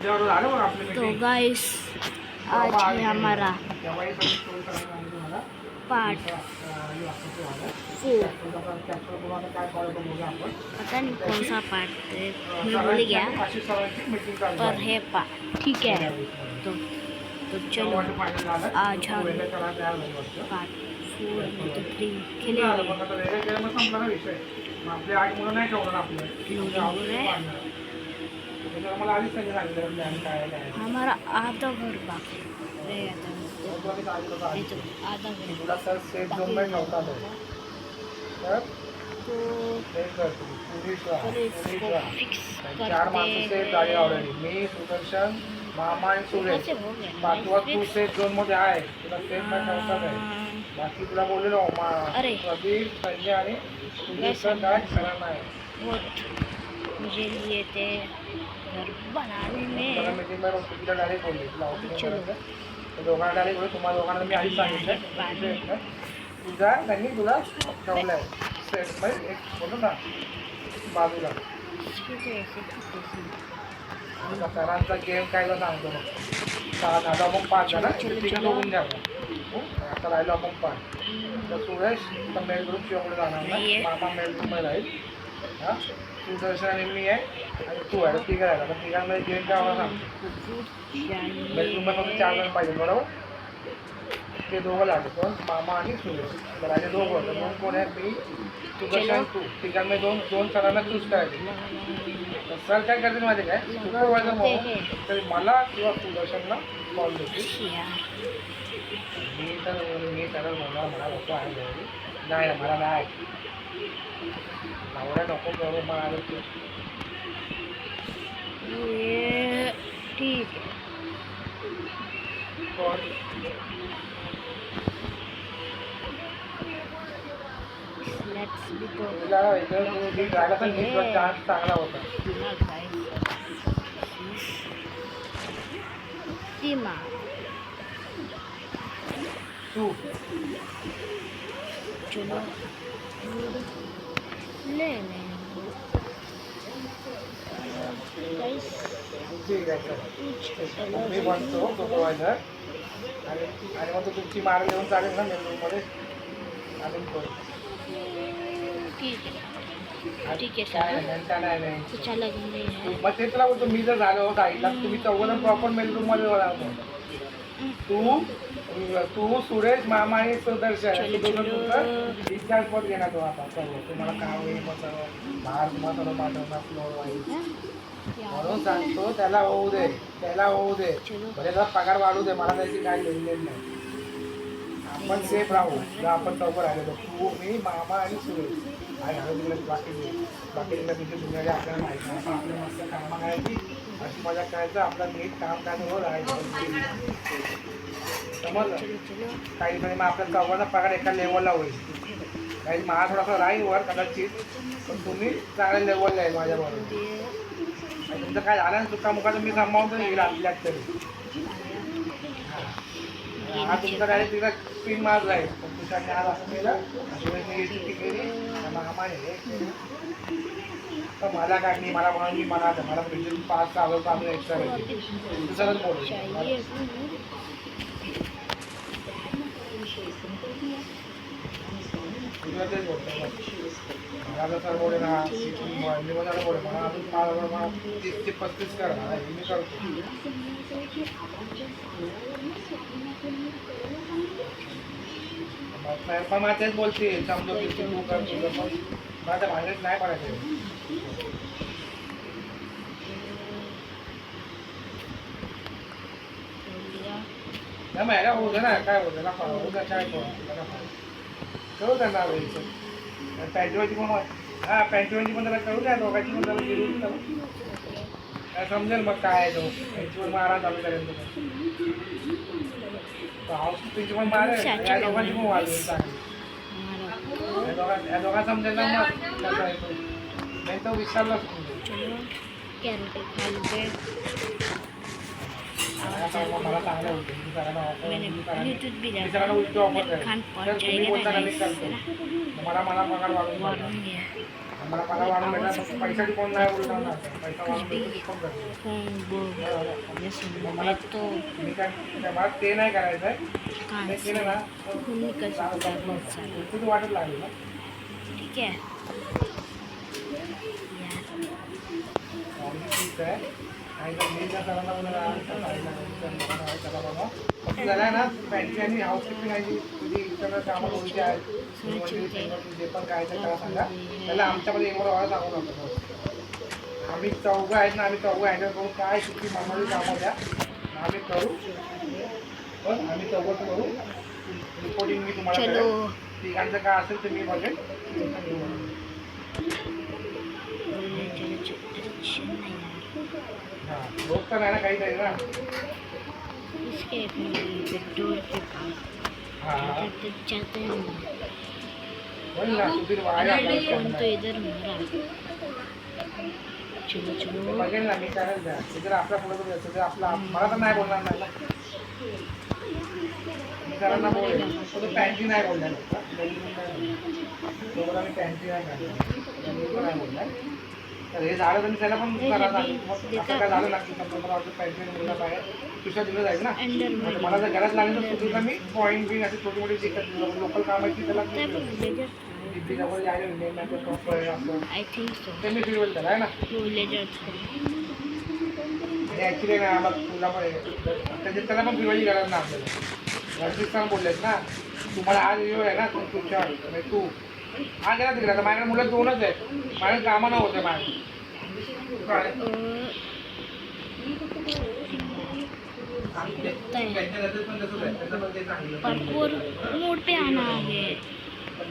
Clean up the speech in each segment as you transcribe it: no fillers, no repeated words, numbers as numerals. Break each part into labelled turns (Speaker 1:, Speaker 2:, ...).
Speaker 1: तो गाइस आज है हमारा पार्ट 4। पता नहीं कौन सा पार्ट है, मैं भूल गया, पर है पार्ट। ठीक है, तो चलो आज हम पार्ट 4 में तो 3 खेलेंगे। हमारा आधा घर बाकी रह आधा घर
Speaker 2: मी सुदर्शन मामा आणि सुरेश पाचवा तू सेफ झोन मध्ये आहे. तुला सेफ नाही ठेवतात आहे. बाकी तुला बोललेलो प्रदीप संजय आणि सुदर्शन काय खरं नाही.
Speaker 1: मुझे लिए थे घर बनाने में
Speaker 2: तुला डायरेक्ट बोलले दोघांना डायरेक्ट बोलले तुम्हाला दोघांना मी आधीच सांगितलं तुझा त्यांनी तुला ठेवलंय सेफ मध्ये एक बोलतो ना बाजूला. सरांचा गेम काय सांगतो मग 7 आता मग 5 जण तिकडे बघून द्या. आता राहिलो आपण 5. तर सुरेश तर मेल ग्रुप शिवकडे जाणार नाही. मामा मेल ग्रुपमध्ये राहील. हां सुदर्शन आणि मी आहे आणि तू आहे. तिघं राहिला तर तिघांमध्ये गेम काय होणार सांगतो. मेल ग्रुपमध्ये फक्त 4 जण पाहिजे बरोबर. ते दोघं लागले कोण मामा आणि सुरेश. तर राहिले दोघं होतं. दोन कोण आहे मी सुदर्शन तू. तिघांमध्ये दोन सरांना चूज करायचे. सर काय करतील माहिती काय सुपरवायझर म्हणून तरी मला किंवा सुदर्शनला कॉल देतील. मी तर बोलणार मला नको आहे नाही मला नाही एवढ्या नको करू मला
Speaker 1: ठीक
Speaker 2: चान्स चांगला होता.
Speaker 1: चलो ले
Speaker 2: ठीक आहे मी बनतो सुपरवायझर आणि मग तो तुमची मार घेऊन चालेल ना मेनूमध्ये अजून करू.
Speaker 1: ठीक आहे सर
Speaker 2: मग ते तुला बोलतो मी जर झालो जाईला तुम्ही चौघजण प्रॉपर मेल रूम मध्ये राहतो. तू सुरेश मामा आणि सुदर्शन डिस्चार्ज पद घेणार तो आता सर्व तुम्हाला काम होईल मग सर्व बाहेर तुम्हाला सर्व पाठवणार फ्लोअर वाईज म्हणून सांगतो त्याला होऊ दे भले त्याला पगार वाढू दे मला त्याची काय घेणं नाही. आपण सेफ राहू जर आपण चौघं राहिलेलो तू मी मामा आणि सुरेश आणि तिकडे बाकी तिथे दुनिया आपल्याला माहिती नाही. आपण आपल्या मस्त कामं करायची अशी मजा करायचं आपलं नीट काम काय राहायचं समजलं. काही मग आपल्या चौघांचा पगार एका लेवलला होईल. काही मला थोडासा राहील वर कदाचित पण तुम्ही चांगल्या लेवलला आहे माझ्याबरोबर. तुमचं काय झालं ना चुकामुका मी सांभाळून येईल आपल्यात तरी. हा तुमचा डायरेक्ट तिला पिन मार जाईल पण तुझ्याने आज असं केलं केली मामाने तर मला काय मी मला म्हणून मी मला फ्रीज 5-6 हजार एक्स्ट्रा भेटली दुसरंच बोलू. तुला तेच बोलतो मला सर बोले ना मी मला बोले मला अजून 5,000 मला 30 ते 35 करा मी करतो. पण मला तेच बोलतील समजो की तू कर तुझं पण माझ्या भांडणच नाही पडायचं. नाही मग याला होऊ दे ना काय होतं ना होऊ द्या काय करू त्यांना पॅन्टीवरची पण हां पॅन्टीवरची पण त्याला करू द्या दोघांची पण त्याला गिरून काय समजेल मग काय आहे तो पॅन्टीवर मग आराम चालू करेल तो हाऊस तुझी पण मारेल या दोघांची पण वाढवेल चांगली. या दोघांना समजेल ना मग कसं आहे तो नाही तो विचारलाच मला चांगलं होतं मी सरांना ऑफर
Speaker 1: मैंने ब्लूटूथ भी
Speaker 2: मी
Speaker 1: लगा
Speaker 2: सरांना उलटी ऑफर
Speaker 1: मेरे
Speaker 2: करेन
Speaker 1: कान
Speaker 2: तर
Speaker 1: पहुंच
Speaker 2: तुम्ही
Speaker 1: जाएगा
Speaker 2: बोलता
Speaker 1: ना
Speaker 2: ना मी
Speaker 1: गाइस,
Speaker 2: करतो
Speaker 1: है ना?
Speaker 2: मला मला पगार वाढून मिळणार.
Speaker 1: वार्निंग है
Speaker 2: मला पगार वाढून मिळणार
Speaker 1: आवाज
Speaker 2: फक्त पैशाची कोण नाही बोलणार ना पैसा
Speaker 1: कुछ
Speaker 2: वाढून
Speaker 1: भी
Speaker 2: मिळतो कोण करतो.
Speaker 1: फोन वो ये सुनना
Speaker 2: मला
Speaker 1: मैं तो
Speaker 2: मी काय मला ते नाही करायचं आहे
Speaker 1: कान
Speaker 2: ते
Speaker 1: से
Speaker 2: केलं ना
Speaker 1: खून निकल सकता है बहुत सारा,
Speaker 2: तुझं वाटत लागेल ना
Speaker 1: ठीक है यार.
Speaker 2: ठीक आहे आणि जर मी जर सरांना बोलणार झालं ना बँकिंग आणि हाऊसकीपिंग आणि तुझी इतर कामं ओळखी आहेत जे पण काय ते त्याला सांगा त्याला आमच्यामध्ये एक वाढ सांगू नका. आम्ही चौघं आहेत ना आम्ही चौघं हँडल करू काय किती मामाची कामं द्या आम्ही करू पण आम्ही चौघं करू रिपोर्टिंग मी तुम्हाला
Speaker 1: चलो
Speaker 2: करेन. तिघांचं काय असेल ते मी बघेन. हां रोज तर नाही ना काही तरी ना
Speaker 1: इसके डोर के पास
Speaker 2: हां
Speaker 1: जाते हैं
Speaker 2: बोल ना सुधीर वाया
Speaker 1: फोन तो इधर मेरा. चलो चलो
Speaker 2: बघेल ना मी करेल द्या जर आपल्या पुढे तर द्यायचं आपला मला तर नाही बोलणार नाही ना मी सरांना बोलेल तो पॅन्टी नाही बोलणार तोपर्यंत मी पॅन्टी नाही काढणार नाही बोलणार तर हे झालं तर मी त्याला पण करा असं काय झालं लागतं समजा मला वाटतं पॅन्टी मुलगा पाहिजे दुसऱ्या दिलं जाईल ना म्हणजे मला जर गरज लागली तर सुधीरला मी पॉईंट बिन असे छोटी मोठी शिकत लोकल काम आहे की त्याला दिल्लीजवळ जायला इंडियन बँकेत टॉप असं
Speaker 1: आई थिंक सो
Speaker 2: ते मी फिरवेल त्याला आहे ना
Speaker 1: वो लेजर था.
Speaker 2: आणि ॲक्च्युली ना आम्हाला तुला पण त्याला पण फिरवायची गरज ना आपल्याला रणजित बोललेत ना तुम्हाला आज व्हिडिओ आहे ना तुमच्या म्हणजे तू हा गेला तिकडे आता माझ्याकडे मुलं दोनच आहेत माझ्याकडे कामं न होते माझ्या काय
Speaker 1: पार्कोर मोड पे आना है.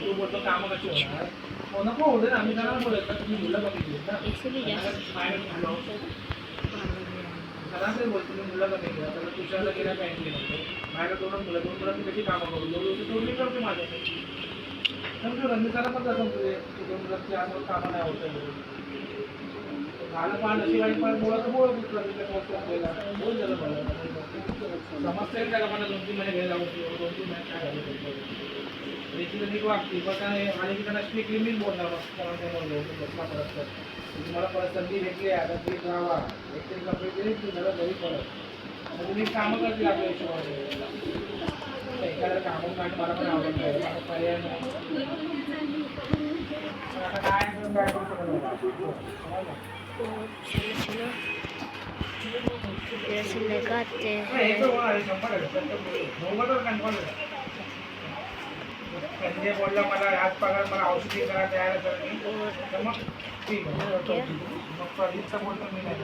Speaker 2: तू बोलतो कामं कशी होणार नको होते ना आम्ही जरा बोलत तुम्ही मुलं बघितली ना
Speaker 1: ऐसे भी जा
Speaker 2: सरासरी बोलतो मी मुलं कमी केलं तर तुषारला गेल्या पॅन्ट गेलं माझ्या दोन मुलं कशी कामं करू दोन मी करतो माझ्या समजू रणजिताला पण तसं तुझे दोन मुलांची आज कामं नाही होतं झालं पण अशी वाईट पण मुलं तर बोल बोल झालं समजते त्याला मला 2-3 महिने घ्यायला 2-3 महिने काय झालं नीट वागते पण काय आणि की त्यांना स्ट्रिक्टली मीच बोलणार तुम्हाला परत संधी भेटली आहे आता ती राहावा एकतरी कपडे दिली ती जरा घरी परत तुम्ही कामं करतील आपल्या हिशोबाने एखाद्या कामं काढ मला पण आवडत नाही मला पर्याय नाही आता काय करू शकत
Speaker 1: चलो ऐसे लगाते हैं.
Speaker 2: संजय बोलला मला आज पगार मला औषधी करा द्यायला तर मग ठीक आहे मग प्रदीपचा बोलतो मी नाही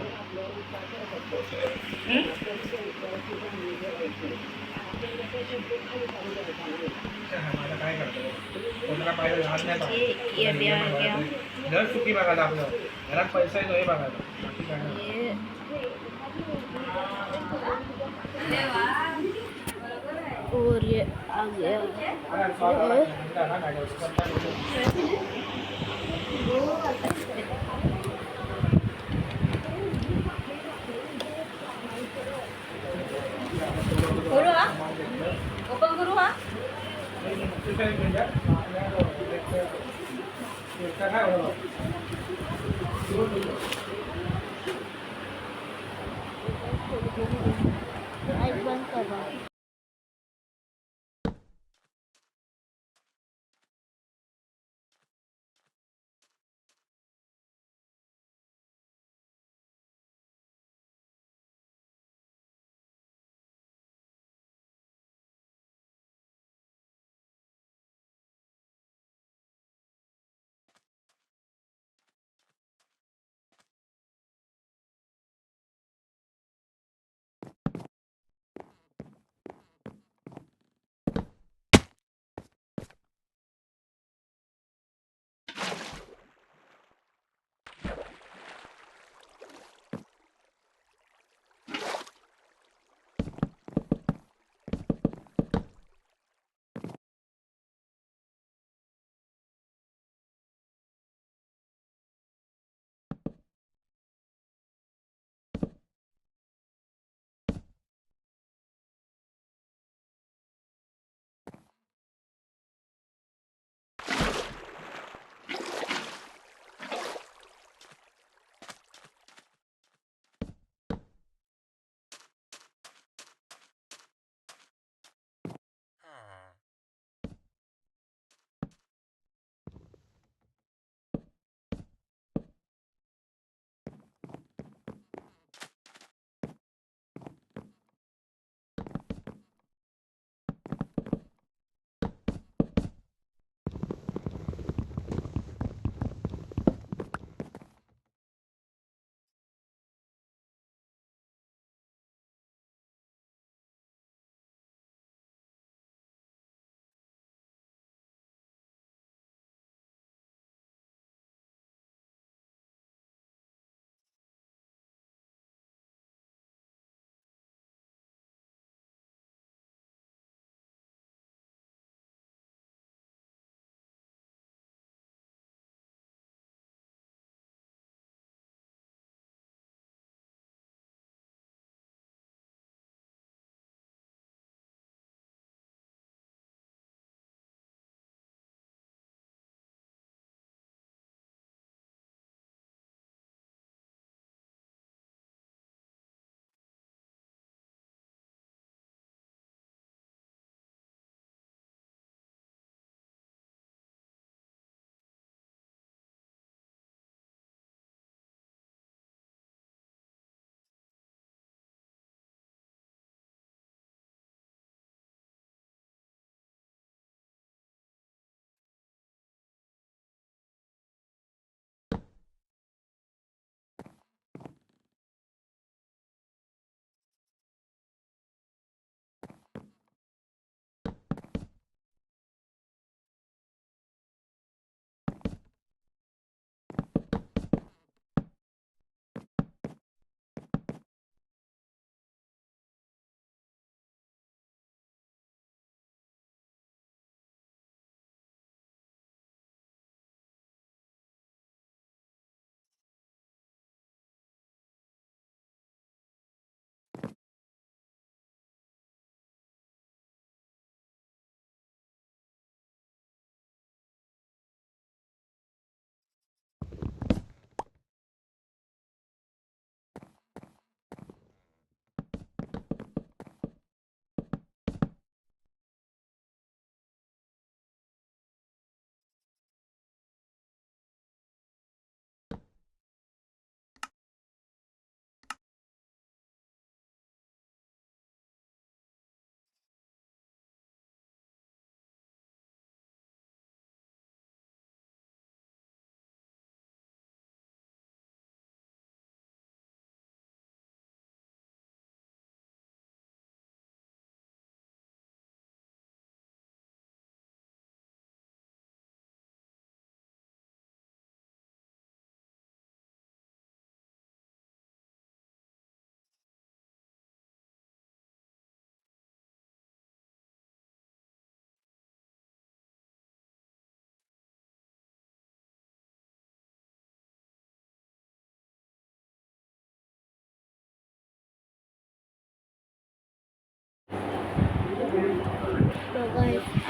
Speaker 2: मला काय करतो कोणाला पाहिजे लहान नाही घर सुखी बघायला आपलं घरात पैसा येतो हे बघायला
Speaker 1: और ये आ गया.
Speaker 3: ओपन करू हा
Speaker 1: बंद करा.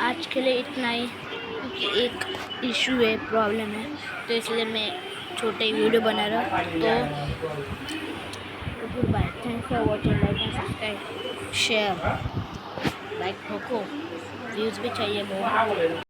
Speaker 1: आज के लिए इतना ही, क्योंकि एक इशू है, प्रॉब्लम है, तो इसलिए मैं छोटे वीडियो बना रहा हूँ। तो good bye, thanks for watching, like and subscribe share, like ठोको, व्यूज़ भी चाहिए बहुत।